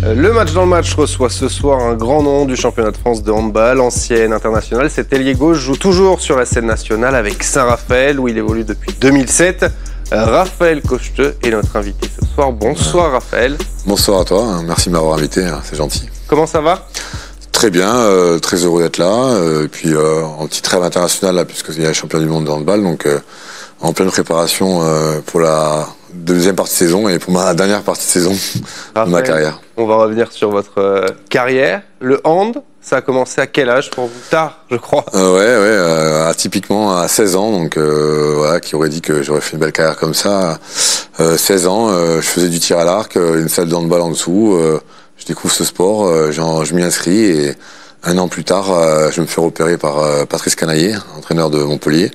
Le match dans le match reçoit ce soir un grand nom du championnat de France de handball, ancienne internationale. Cet ailier gauche joue toujours sur la scène nationale avec Saint-Raphaël où il évolue depuis 2007. Raphaël Cocheteux est notre invité ce soir. Bonsoir Raphaël. Bonsoir à toi, merci de m'avoir invité, c'est gentil. Comment ça va ? Très bien, très heureux d'être là. Et puis en petite trêve internationale là, puisqu'il y a le champion du monde de handball, donc en pleine préparation pour la deuxième partie de saison et pour ma dernière partie de saison de ma carrière. On va revenir sur votre carrière. Le hand, ça a commencé à quel âge pour vous ? Tard, je crois. Atypiquement à 16 ans, donc voilà, qui aurait dit que j'aurais fait une belle carrière comme ça. 16 ans, je faisais du tir à l'arc, une salle de handball en dessous. Je découvre ce sport, je m'y inscris et un an plus tard, je me fais repérer par Patrice Canaillé, entraîneur de Montpellier,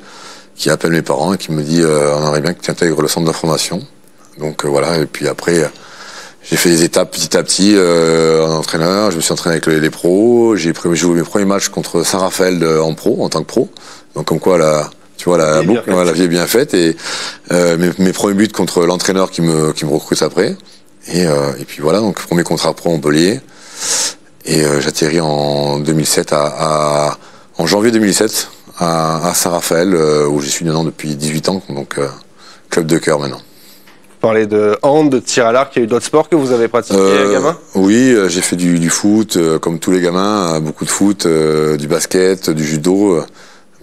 qui appelle mes parents et qui me dit on aimerait bien que tu intègres le centre d'information. Donc voilà, et puis après j'ai fait les étapes petit à petit en entraîneur, je me suis entraîné avec les pros, j'ai joué mes premiers matchs contre Saint-Raphaël en pro, en tant que pro. Donc comme quoi la boucle, la vie est bien faite et mes premiers buts contre l'entraîneur qui me recrute après. Et puis voilà, donc premier contrat pro Montpellier. Et j'atterris en 2007 en janvier 2007 à Saint-Raphaël où j'y suis maintenant depuis 18 ans, donc club de cœur maintenant. Vous parlez de hand, de tir à l'arc, il y a eu d'autres sports que vous avez pratiqués, gamin ? Oui, j'ai fait du foot, comme tous les gamins, beaucoup de foot, du basket, du judo.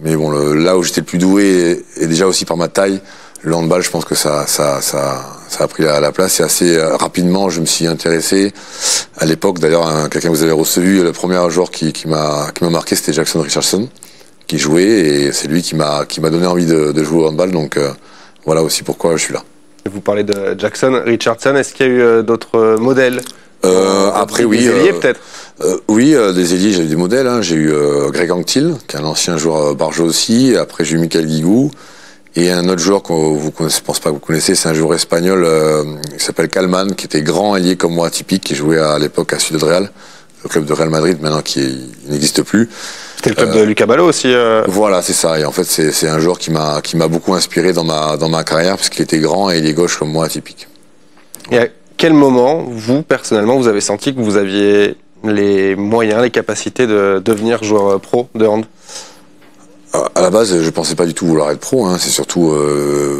Mais bon, là où j'étais le plus doué, et déjà aussi par ma taille, le handball, je pense que ça a pris la place. Et assez rapidement, je me suis intéressé. À l'époque, d'ailleurs, quelqu'un que vous avez reçu, le premier joueur qui m'a marqué, c'était Jackson Richardson, qui jouait, et c'est lui qui m'a donné envie de jouer au handball. Donc voilà aussi pourquoi je suis là. Vous parlez de Jackson Richardson, est-ce qu'il y a eu d'autres modèles ? Après, oui. Des ailiers, peut-être ? Oui, des ailiers, j'ai eu des modèles. J'ai eu Greg Anctil, qui est un ancien joueur barjot aussi. Après, j'ai eu Michael Guigou. Et un autre joueur que vous connaissez, je pense pas que vous connaissez, c'est un joueur espagnol qui s'appelle Calman, qui était grand ailier comme moi, typique, qui jouait à l'époque à Ciudad Real, le club de Real Madrid, maintenant qui n'existe plus. C'était le club de Lucas Ballot aussi. Voilà, c'est ça. Et en fait, c'est un joueur qui m'a beaucoup inspiré dans ma carrière, parce qu'il était grand et ailier gauche comme moi, typique. Et à quel moment, vous, personnellement, vous avez senti que vous aviez les moyens, les capacités de devenir joueur pro de hand ? À la base, je pensais pas du tout vouloir être pro. C'est surtout.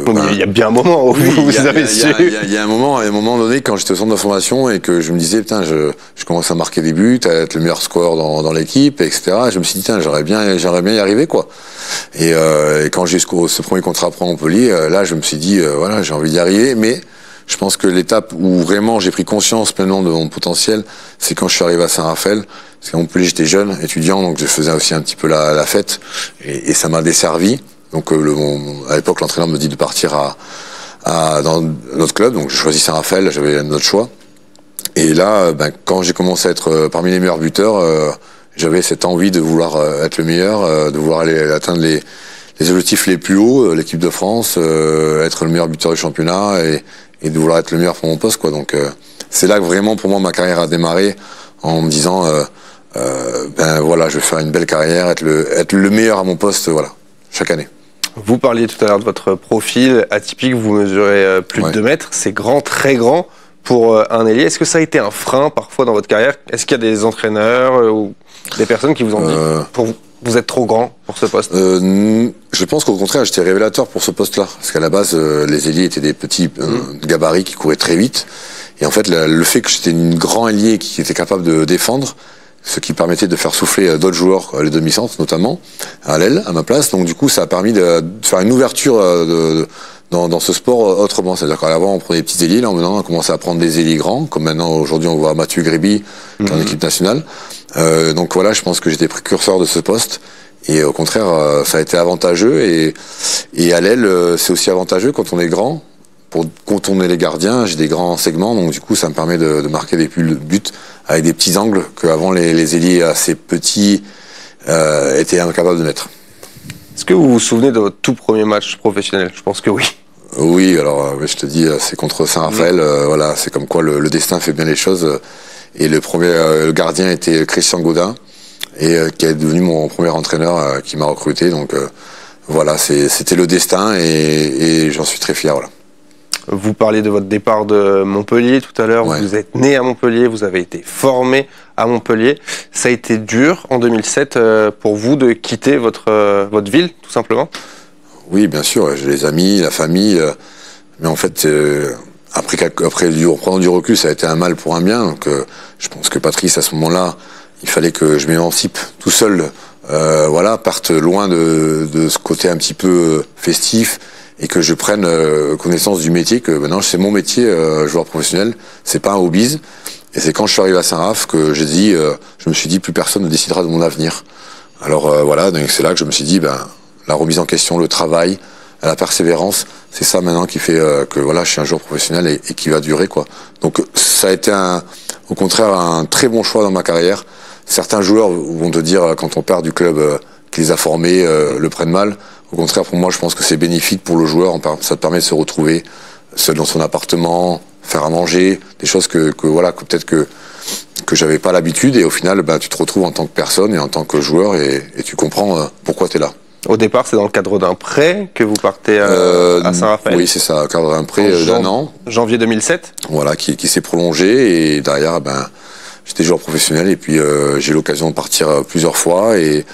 Il y a bien un moment où vous avez su. Il y a un moment donné quand j'étais au centre de formation et que je me disais putain, je commence à marquer des buts, à être le meilleur scoreur dans l'équipe, etc. Et je me suis dit tiens, j'aimerais bien y arriver quoi. Et quand j'ai ce premier contrat pro à Montpellier, là, je me suis dit voilà, j'ai envie d'y arriver, mais je pense que l'étape où vraiment j'ai pris conscience pleinement de mon potentiel, c'est quand je suis arrivé à Saint-Raphaël. Parce qu'à Montpellier, j'étais jeune, étudiant, donc je faisais aussi un petit peu la fête. Et ça m'a desservi. Donc à l'époque, l'entraîneur me dit de partir dans notre club. Donc j'ai choisi Saint-Raphaël, j'avais un autre choix. Et là, quand j'ai commencé à être parmi les meilleurs buteurs, j'avais cette envie de vouloir être le meilleur, de vouloir aller atteindre les objectifs les plus hauts, l'équipe de France, être le meilleur buteur du championnat et de vouloir être le meilleur pour mon poste, quoi. Donc c'est là que vraiment pour moi ma carrière a démarré en me disant voilà, je vais faire une belle carrière, être le meilleur à mon poste, voilà, chaque année. Vous parliez tout à l'heure de votre profil atypique, vous mesurez plus de 2 mètres, c'est grand, très grand pour un ailier. Est-ce que ça a été un frein parfois dans votre carrière ? Est-ce qu'il y a des entraîneurs ou des personnes qui vous ont dit vous êtes trop grand pour ce poste ? Je pense qu'au contraire, j'étais révélateur pour ce poste-là. Parce qu'à la base, les ailiers étaient des petits gabarits qui couraient très vite. Et en fait, le fait que j'étais une grand ailier qui était capable de défendre, ce qui permettait de faire souffler d'autres joueurs, les demi-centres notamment, à l'aile, à ma place. Donc du coup, ça a permis de faire une ouverture dans ce sport autrement. C'est-à-dire qu'avant, on prenait des petits ailiers, là maintenant, on a commencé à prendre des ailiers grands, comme maintenant, aujourd'hui, on voit Mathieu Gréby, qui est en équipe nationale. Donc voilà, je pense que j'étais précurseur de ce poste. Et au contraire, ça a été avantageux. Et à l'aile, c'est aussi avantageux quand on est grand. Pour contourner les gardiens, j'ai des grands segments, donc du coup, ça me permet de marquer des buts avec des petits angles qu'avant les ailiers assez petits étaient incapables de mettre. Est-ce que vous vous souvenez de votre tout premier match professionnel ? Je pense que oui. Oui, alors je te dis, c'est contre Saint-Raphaël. Voilà, c'est comme quoi le destin fait bien les choses. Et le gardien était Christian Gaudin, et qui est devenu mon premier entraîneur, qui m'a recruté. Donc voilà, c'était le destin, et j'en suis très fier. Voilà. Vous parliez de votre départ de Montpellier tout à l'heure. Vous êtes né à Montpellier, vous avez été formé à Montpellier. Ça a été dur en 2007 pour vous de quitter votre ville, tout simplement? Oui, bien sûr. J'ai les amis, la famille. Mais en fait, après prenant du recul, ça a été un mal pour un bien. Donc, je pense que Patrice, à ce moment-là, il fallait que je m'émancipe tout seul. Parte loin de ce côté un petit peu festif et que je prenne connaissance du métier, que maintenant c'est mon métier, joueur professionnel, c'est pas un hobby. Et c'est quand je suis arrivé à Saint-Raph que je me suis dit plus personne ne décidera de mon avenir. Alors donc c'est là que je me suis dit la remise en question, le travail, la persévérance, c'est ça maintenant qui fait que je suis un joueur professionnel et qui va durer quoi. Donc ça a été au contraire un très bon choix dans ma carrière. Certains joueurs vont te dire, quand on part du club qui les a formés, le prennent mal. Au contraire, pour moi, je pense que c'est bénéfique pour le joueur. Ça te permet de se retrouver seul dans son appartement, faire à manger, des choses que peut-être que j'avais pas l'habitude. Et au final, tu te retrouves en tant que personne et en tant que joueur et tu comprends pourquoi tu es là. Au départ, c'est dans le cadre d'un prêt que vous partez à Saint-Raphaël? Oui, c'est ça, le cadre d'un prêt d'un an. Janvier 2007? Voilà, qui s'est prolongé et derrière, j'étais joueur professionnel et puis j'ai eu l'occasion de partir plusieurs fois et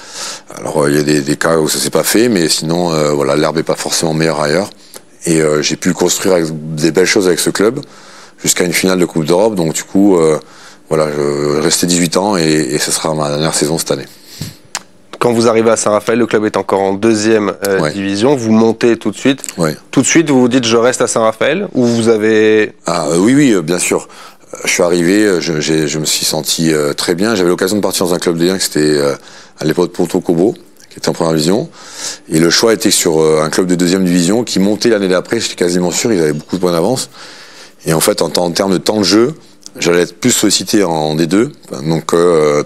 alors il y a des cas où ça s'est pas fait, mais sinon l'herbe est pas forcément meilleure ailleurs et j'ai pu construire des belles choses avec ce club jusqu'à une finale de Coupe d'Europe. Donc du coup je restais 18 ans et ce sera ma dernière saison cette année. Quand vous arrivez à Saint-Raphaël, le club est encore en deuxième division, vous montez tout de suite. Tout de suite, vous vous dites je reste à Saint-Raphaël ou vous avez... Oui, bien sûr. Je suis arrivé, je me suis senti très bien. J'avais l'occasion de partir dans un club de Ligue 1 qui était à l'époque Ponto Kobo, qui était en première division. Et le choix était sur un club de deuxième division qui montait l'année d'après. J'étais quasiment sûr, ils avaient beaucoup de points d'avance. Et en fait, en termes de temps de jeu, j'allais être plus sollicité en D2, donc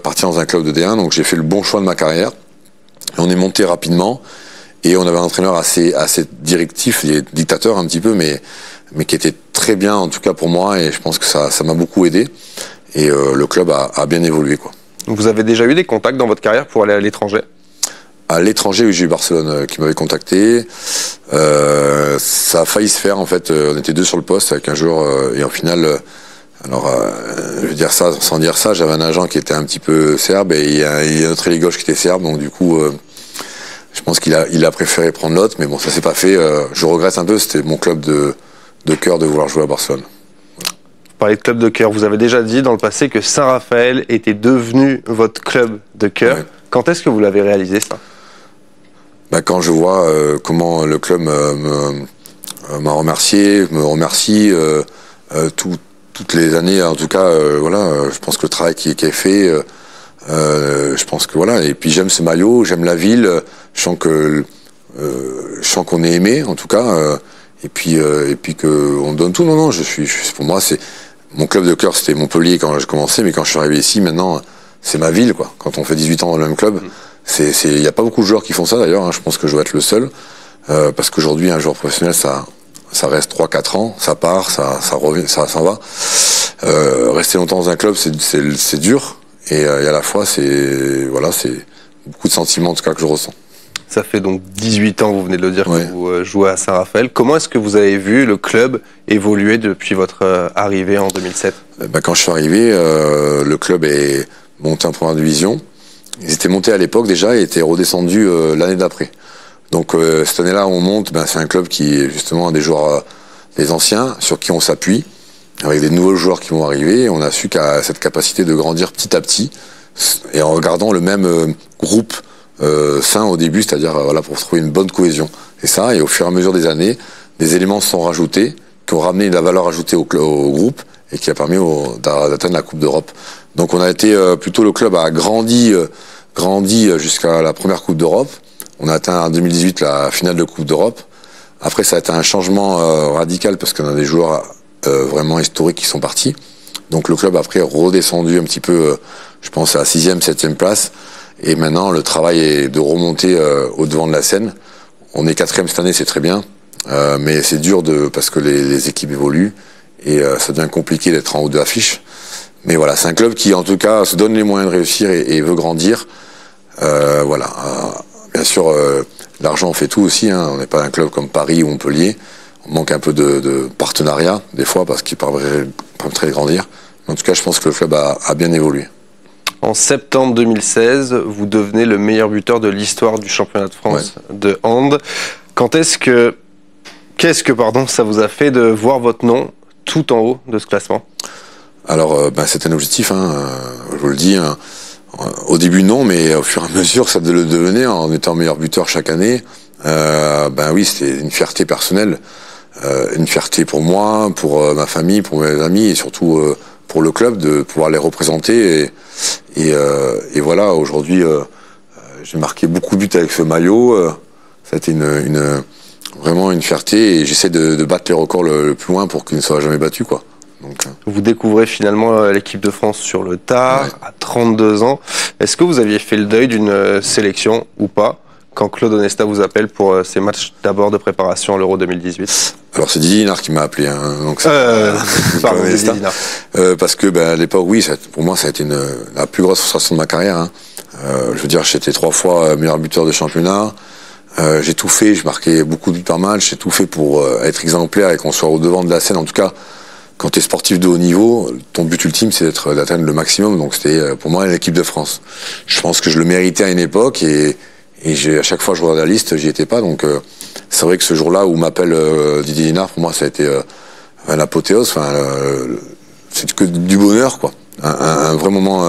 partir dans un club de D1. Donc j'ai fait le bon choix de ma carrière. Et on est monté rapidement. Et on avait un entraîneur assez directif, dictateur un petit peu, mais qui était très bien en tout cas pour moi et je pense que ça m'a beaucoup aidé et le club a bien évolué quoi. Vous avez déjà eu des contacts dans votre carrière pour aller à l'étranger? À l'étranger, oui, j'ai eu Barcelone qui m'avait contacté. Ça a failli se faire en fait. On était deux sur le poste avec un joueur et au final, je veux dire ça sans dire ça, j'avais un agent qui était un petit peu serbe et il y a un autre ailier gauche qui était serbe, donc du coup. Je pense qu'il a préféré prendre l'autre, mais bon, ça s'est pas fait. Je regrette un peu, c'était mon club de cœur de vouloir jouer à Barcelone. Vous parlez de club de cœur, vous avez déjà dit dans le passé que Saint-Raphaël était devenu votre club de cœur. Quand est-ce que vous l'avez réalisé ça? Quand je vois comment le club m'a remercié, me remercie toutes les années, en tout cas, je pense que le travail qui est fait... je pense que et puis j'aime ce maillot, j'aime la ville, je sens qu'on est aimé en tout cas, et puis que on donne tout. Non, pour moi c'est mon club de cœur, c'était Montpellier quand j'ai commencé, mais quand je suis arrivé ici maintenant c'est ma ville quoi. Quand on fait 18 ans dans le même club, il y a pas beaucoup de joueurs qui font ça d'ailleurs, hein, je pense que je dois être le seul, parce qu'aujourd'hui un joueur professionnel ça reste 3-4 ans, ça part, ça revient, ça s'en va. Rester longtemps dans un club c'est dur. Et à la fois, c'est beaucoup de sentiments en tout cas que je ressens. Ça fait donc 18 ans, vous venez de le dire, que vous jouez à Saint-Raphaël. Comment est-ce que vous avez vu le club évoluer depuis votre arrivée en 2007 ? Quand je suis arrivé, le club est monté en première division. Ils étaient montés à l'époque déjà et étaient redescendus l'année d'après. Donc cette année-là, on monte, c'est un club qui est justement des joueurs, des anciens, sur qui on s'appuie. Avec des nouveaux joueurs qui vont arriver, on a su qu'à cette capacité de grandir petit à petit et en regardant le même groupe sain au début, c'est-à-dire pour trouver une bonne cohésion. Et au fur et à mesure des années, des éléments se sont rajoutés, qui ont ramené de la valeur ajoutée au groupe et qui a permis d'atteindre la Coupe d'Europe. Donc on a été plutôt le club a grandi jusqu'à la première Coupe d'Europe. On a atteint en 2018 la finale de Coupe d'Europe. Après ça a été un changement radical parce qu'on a des joueurs vraiment historiques qui sont partis. Donc le club après est redescendu un petit peu, je pense à la 6e, 7e place. Et maintenant le travail est de remonter au devant de la scène. On est 4e cette année, c'est très bien. Mais c'est dur parce que les équipes évoluent et ça devient compliqué d'être en haut de l'affiche. Mais voilà, c'est un club qui en tout cas se donne les moyens de réussir et veut grandir. Bien sûr, l'argent fait tout aussi, hein. On n'est pas un club comme Paris ou Montpellier. On manque un peu de partenariat, des fois, parce qu'il paraît très grandir. Mais en tout cas, je pense que le club a bien évolué. En septembre 2016, vous devenez le meilleur buteur de l'histoire du championnat de France de hand. Qu'est-ce que ça vous a fait de voir votre nom tout en haut de ce classement? Alors, c'est un objectif, je vous le dis. Au début, non, mais au fur et à mesure, ça le devenait en étant meilleur buteur chaque année. Oui, c'était une fierté personnelle, une fierté pour moi, pour ma famille, pour mes amis et surtout pour le club de pouvoir les représenter. Et voilà, aujourd'hui, j'ai marqué beaucoup de buts avec ce maillot. Ça a été vraiment une fierté et j'essaie de battre les records le plus loin pour qu'ils ne soient jamais battus, quoi. Donc, vous découvrez finalement l'équipe de France sur le tard, à 32 ans. Est-ce que vous aviez fait le deuil d'une sélection ou pas quand Claude Onesta vous appelle pour ces matchs d'abord de préparation à l'Euro 2018? Alors c'est Didier Dinard qui m'a appelé. Donc pardon, Didier Dinard. Parce que à l'époque, oui, pour moi, ça a été la plus grosse frustration de ma carrière. Je veux dire, j'étais 3 fois meilleur buteur de championnat. J'ai tout fait, je marquais beaucoup de buts par match. J'ai tout fait pour être exemplaire et qu'on soit au devant de la scène. En tout cas, quand tu es sportif de haut niveau, ton but ultime, c'est d'atteindre le maximum. Donc c'était pour moi l'équipe de France. Je pense que je le méritais à une époque et à chaque fois que je regarde la liste, j'y étais pas. Donc c'est vrai que ce jour-là où m'appelle Didier Dinard, pour moi, ça a été l'apothéose. C'est que du bonheur, quoi. Un vrai moment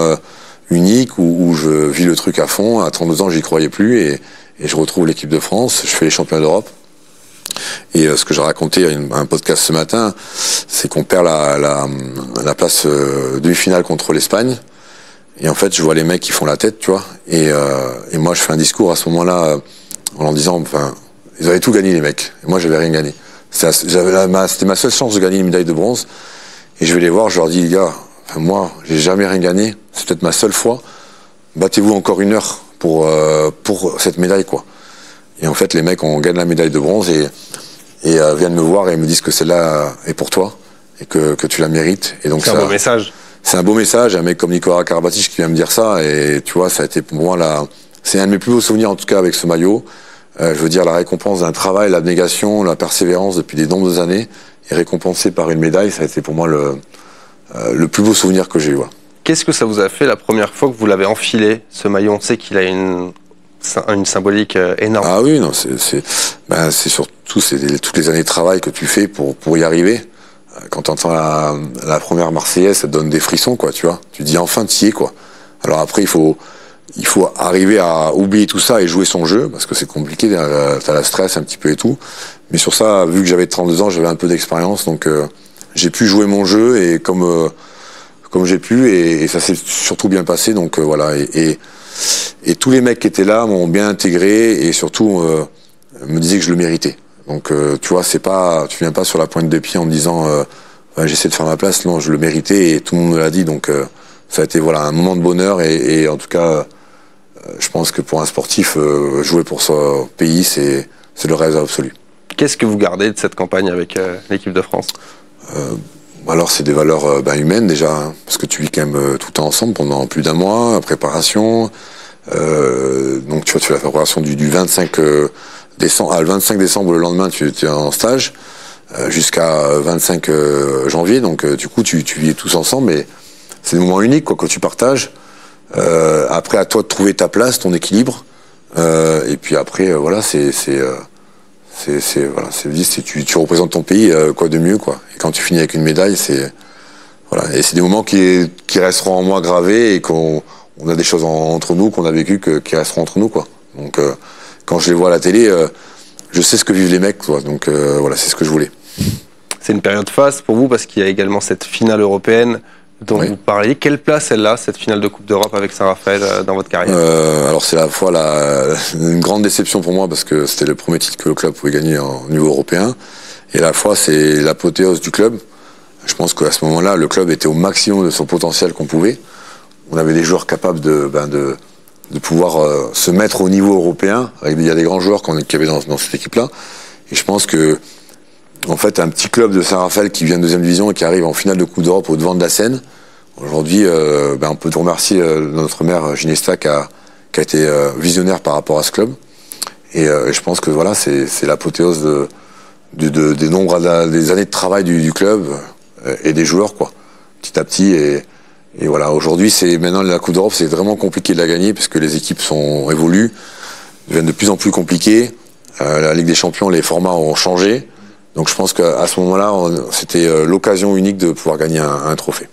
unique où je vis le truc à fond. À 32 ans, j'y croyais plus et je retrouve l'équipe de France. Je fais les championnats d'Europe. Et ce que j'ai raconté à un podcast ce matin, c'est qu'on perd la place demi-finale contre l'Espagne. Et en fait, je vois les mecs qui font la tête, tu vois. Et moi, je fais un discours à ce moment-là en leur disant, ils avaient tout gagné, les mecs. Et moi, j'avais rien gagné. C'était ma seule chance de gagner une médaille de bronze. Et je vais les voir, je leur dis, les gars, moi, j'ai jamais rien gagné. C'est peut-être ma seule fois. Battez-vous encore 1 heure pour cette médaille, quoi. Et en fait, les mecs, on gagne la médaille de bronze et viennent me voir et me disent que celle-là est pour toi et que tu la mérites. Et donc c'est un beau message. C'est un beau message. Un mec comme Nicolas Karabatic qui vient me dire ça. Et tu vois, ça a été pour moi c'est un de mes plus beaux souvenirs, en tout cas, avec ce maillot. Je veux dire, la récompense d'un travail, l'abnégation, la persévérance depuis des nombreuses années et récompensé par une médaille, ça a été pour moi le plus beau souvenir que j'ai eu. Ouais. Qu'est-ce que ça vous a fait la première fois que vous l'avez enfilé, ce maillot? On sait qu'il a une symbolique énorme. Ah oui, non, c'est surtout toutes les années de travail que tu fais pour y arriver. Quand tu entends la première Marseillaise, ça te donne des frissons, quoi, tu vois. Tu te dis enfin t'y es, quoi. Alors après, il faut arriver à oublier tout ça et jouer son jeu, parce que c'est compliqué, t'as la stress un petit peu et tout. Mais sur ça, vu que j'avais 32 ans, j'avais un peu d'expérience, donc j'ai pu jouer mon jeu et comme j'ai pu, et ça s'est surtout bien passé, donc voilà. Et tous les mecs qui étaient là m'ont bien intégré et surtout me disaient que je le méritais. Donc tu vois, tu viens pas sur la pointe des pieds en me disant j'essaie de faire ma place. Non, je le méritais et tout le monde me l'a dit. Donc ça a été un moment de bonheur et en tout cas, je pense que pour un sportif, jouer pour son pays, c'est le rêve absolu. Qu'est-ce que vous gardez de cette campagne avec l'équipe de France? Alors c'est des valeurs humaines déjà, hein, parce que tu vis quand même tout le temps ensemble pendant plus d'1 mois, la préparation. Donc tu fais la préparation du 25 décembre, le 25 décembre, le lendemain tu es en stage, jusqu'à 25 janvier, donc du coup tu vis tous ensemble, et c'est des moments uniques, quoi, que tu partages. Après, à toi de trouver ta place, ton équilibre, et puis après, voilà, tu représentes ton pays, quoi de mieux, quoi. Et quand tu finis avec une médaille, voilà, et c'est des moments qui resteront en moi gravés et qu'on a des choses entre nous qu'on a vécues qui resteront entre nous, quoi. Donc quand je les vois à la télé, je sais ce que vivent les mecs, quoi. Donc voilà, c'est ce que je voulais. C'est une période faste pour vous parce qu'il y a également cette finale européenne dont vous parliez. Quelle place elle a, cette finale de Coupe d'Europe avec Saint-Raphaël dans votre carrière? Alors c'est à la fois une grande déception pour moi parce que c'était le premier titre que le club pouvait gagner au niveau européen, et à la fois c'est l'apothéose du club. Je pense qu'à ce moment-là, le club était au maximum de son potentiel qu'on pouvait. On avait des joueurs capables de pouvoir se mettre au niveau européen. Il y a des grands joueurs qu'il y avait dans cette équipe-là. Et je pense que, en fait, un petit club de Saint-Raphaël qui vient de 2e division et qui arrive en finale de Coupe d'Europe au devant de la scène, aujourd'hui, on peut remercier notre maire Ginesta qui a été visionnaire par rapport à ce club. Et je pense que voilà, c'est l'apothéose des nombres, des années de travail du club et des joueurs, quoi, petit à petit. Et voilà, aujourd'hui, maintenant la Coupe d'Europe, c'est vraiment compliqué de la gagner parce que les équipes sont évoluent, deviennent de plus en plus compliquées. La Ligue des Champions, les formats ont changé. Donc je pense qu'à ce moment-là, c'était l'occasion unique de pouvoir gagner un trophée.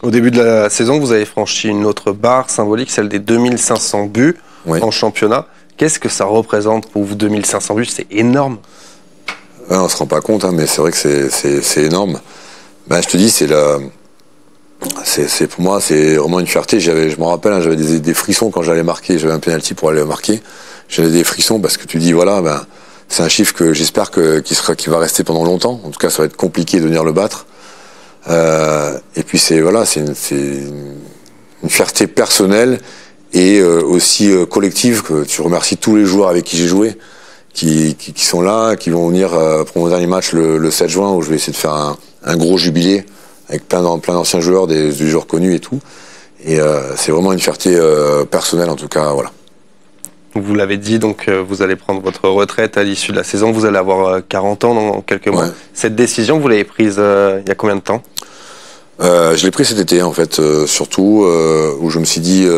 Au début de la saison, vous avez franchi une autre barre symbolique, celle des 2500 buts en championnat. Qu'est-ce que ça représente pour vous, 2500 buts? C'est énorme. Ouais, on ne se rend pas compte, hein, mais c'est vrai que c'est énorme. Ben, je te dis, pour moi, c'est vraiment une fierté. Je me rappelle, hein, j'avais des frissons quand j'allais marquer. J'avais un penalty pour aller marquer. J'avais des frissons parce que tu dis, voilà, ben, c'est un chiffre que j'espère qu'il va rester pendant longtemps. En tout cas, ça va être compliqué de venir le battre. Et puis c'est une fierté personnelle et aussi collective, que tu remercies tous les joueurs avec qui j'ai joué, qui sont là, qui vont venir pour mon dernier match le 7 juin, où je vais essayer de faire un gros jubilé avec plein d'anciens joueurs, des joueurs connus et tout. Et c'est vraiment une fierté personnelle, en tout cas, voilà. Vous l'avez dit, donc vous allez prendre votre retraite à l'issue de la saison. Vous allez avoir 40 ans dans quelques mois. Ouais. Cette décision, vous l'avez prise il y a combien de temps? Je l'ai prise cet été, en fait, surtout, où je me suis dit,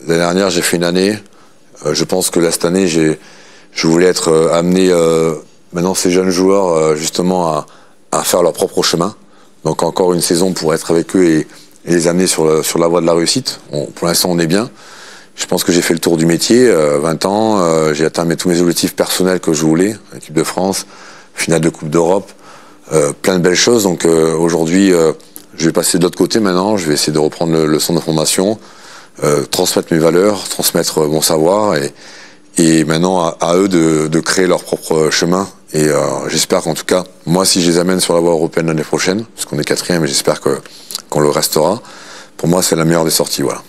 l'année dernière, j'ai fait une année. Je pense que là, cette année, je voulais être amené, maintenant, ces jeunes joueurs, justement, à faire leur propre chemin. Donc, encore une saison pour être avec eux et les amener sur la voie de la réussite. Pour l'instant, on est bien. Je pense que j'ai fait le tour du métier, 20 ans, j'ai atteint tous mes objectifs personnels que je voulais, équipe de France, finale de Coupe d'Europe, plein de belles choses. Donc aujourd'hui, je vais passer de l'autre côté maintenant, je vais essayer de reprendre le centre de formation, transmettre mes valeurs, transmettre mon savoir et maintenant à eux de créer leur propre chemin. Et j'espère qu'en tout cas, moi si je les amène sur la voie européenne l'année prochaine, parce qu'on est 4e et j'espère qu'on le restera, pour moi c'est la meilleure des sorties, voilà.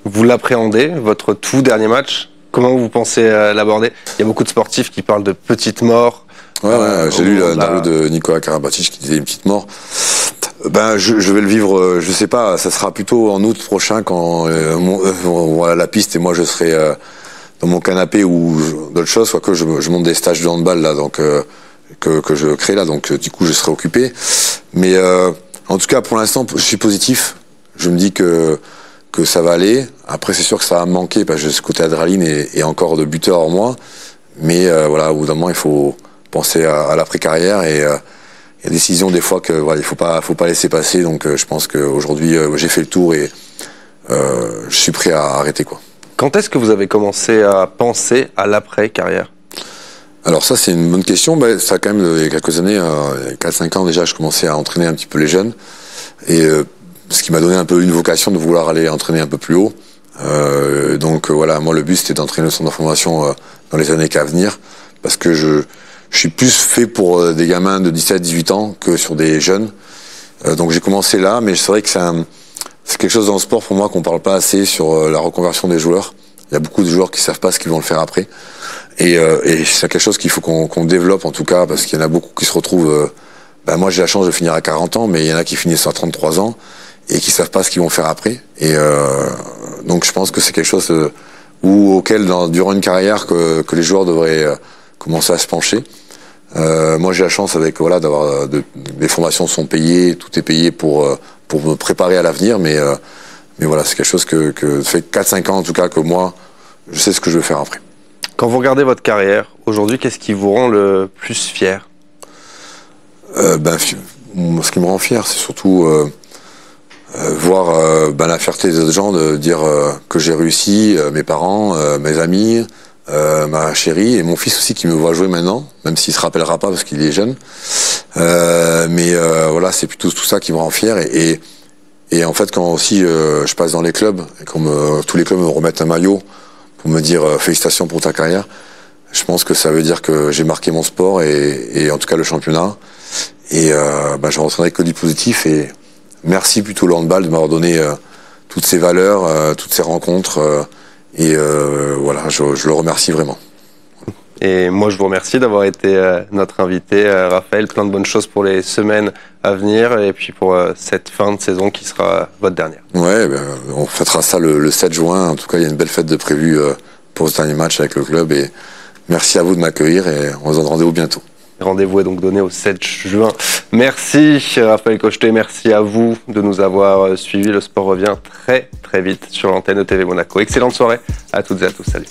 Vous l'appréhendez, votre tout dernier match? Comment vous pensez l'aborder? Il y a beaucoup de sportifs qui parlent de petite mort. Ouais, j'ai lu l'interview de Nicolas Karabatic qui disait une petite mort. Ben, je vais le vivre, je sais pas, ça sera plutôt en août prochain quand voilà la piste et moi je serai dans mon canapé ou d'autres choses, soit que je monte des stages de handball là, donc que je crée là, donc du coup je serai occupé. Mais en tout cas pour l'instant je suis positif. Je me dis que ça va aller. Après, c'est sûr que ça va me manquer parce que j'ai ce côté adrénaline et encore de buteur en moi. Mais voilà, au bout d'un moment, il faut penser à l'après-carrière et il y a des décisions des fois que voilà, il faut pas laisser passer. Donc, je pense qu'aujourd'hui, j'ai fait le tour et je suis prêt à arrêter, quoi. Quand est-ce que vous avez commencé à penser à l'après-carrière? Alors ça, c'est une bonne question. Ben, ça, quand même, il y a quelques années, 4-5 ans déjà, je commençais à entraîner un petit peu les jeunes. Et ce qui m'a donné un peu une vocation de vouloir aller entraîner un peu plus haut. Donc voilà, moi le but c'était d'entraîner le centre de formation dans les années à venir, parce que je suis plus fait pour des gamins de 17-18 ans que sur des jeunes. Donc j'ai commencé là, mais c'est vrai que c'est quelque chose dans le sport pour moi qu'on parle pas assez sur la reconversion des joueurs. Il y a beaucoup de joueurs qui savent pas ce qu'ils vont le faire après. Et c'est quelque chose qu'il faut qu'on développe en tout cas, parce qu'il y en a beaucoup qui se retrouvent... moi j'ai la chance de finir à 40 ans, mais il y en a qui finissent à 33 ans. Et qui savent pas ce qu'ils vont faire après. Et donc je pense que c'est quelque chose auquel durant une carrière que les joueurs devraient commencer à se pencher. Moi j'ai la chance d'avoir les formations sont payées, tout est payé pour me préparer à l'avenir, mais voilà, c'est quelque chose que ça fait 4-5 ans en tout cas que moi je sais ce que je veux faire après. Quand vous regardez votre carrière aujourd'hui, qu'est-ce qui vous rend le plus fier? Ce qui me rend fier, c'est surtout voir la fierté des autres gens, de dire que j'ai réussi, mes parents, mes amis, ma chérie et mon fils aussi qui me voit jouer maintenant, même s'il se rappellera pas parce qu'il est jeune. Voilà, c'est plutôt tout ça qui me rend fier et en fait quand aussi je passe dans les clubs et tous les clubs me remettent un maillot pour me dire félicitations pour ta carrière, je pense que ça veut dire que j'ai marqué mon sport et en tout cas le championnat et je retiendrai que du positif et merci plutôt le handball de m'avoir donné toutes ces valeurs, toutes ces rencontres. Voilà, je le remercie vraiment. Et moi, je vous remercie d'avoir été notre invité, Raphaël. Plein de bonnes choses pour les semaines à venir et puis pour cette fin de saison qui sera votre dernière. Ouais, on fêtera ça le 7 juin. En tout cas, il y a une belle fête de prévue pour ce dernier match avec le club. Et merci à vous de m'accueillir et on se donne rendez-vous bientôt. Rendez-vous est donc donné au 7 juin. Merci Raphaël Cochetet, merci à vous de nous avoir suivis. Le sport revient très très vite sur l'antenne de TV Monaco. Excellente soirée à toutes et à tous, salut.